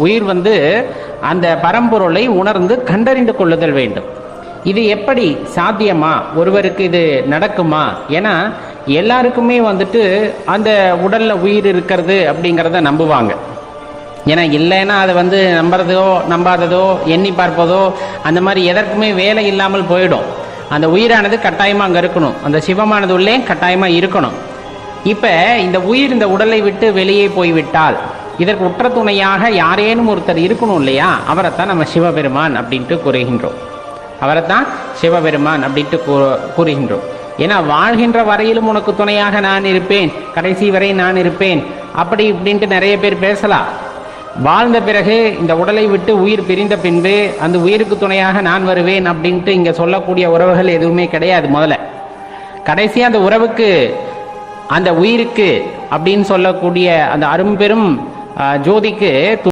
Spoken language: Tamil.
உயிர் அந்த பரம்பொருளை உணர்ந்து கண்டறிந்து கொள்ளுதல் வேண்டும். இது எப்படி சாத்தியமா, ஒருவருக்கு இது நடக்குமா? ஏன்னா எல்லாருக்குமே அந்த உடல்ல உயிர் இருக்கிறது அப்படிங்கிறத நம்புவாங்க. ஏன்னா இல்லைன்னா அதை நம்புறதோ நம்பாததோ எண்ணி பார்ப்பதோ அந்த மாதிரி எதற்குமே வேலை இல்லாமல் போயிடும். அந்த உயிரானது கட்டாயமா அங்க இருக்கணும், அந்த சிவமானது உள்ளே கட்டாயமா இருக்கணும். இப்ப இந்த உயிர் இந்த உடலை விட்டு வெளியே போய்விட்டால் இதற்கு உற்ற துணையாக யாரேனும் ஒருத்தர் இருக்கணும் இல்லையா? அவரைத்தான் நம்ம சிவபெருமான் அப்படின்ட்டு கூறுகின்றோம். அவரைத்தான் சிவபெருமான் அப்படின்ட்டு கூறுகின்றோம். ஏன்னா வாழ்கின்ற வரையிலும் உனக்கு துணையாக நான் இருப்பேன், கடைசி வரை நான் இருப்பேன் அப்படி இப்படின்ட்டு நிறைய பேர் பேசலாம். வாழ்ந்த பிறகு இந்த உடலை விட்டு உயிர் பிரிந்த பின்பு அந்த உயிருக்கு துணையாக நான் வருவேன் அப்படின்ட்டு இங்க சொல்லக்கூடிய உறவுகள் எதுவுமே கிடையாது. முதல்ல கடைசியா அந்த உறவுக்கு, அந்த உயிருக்கு அப்படின்னு சொல்லக்கூடிய அந்த அரும்பெரும் ஜோதிக்கு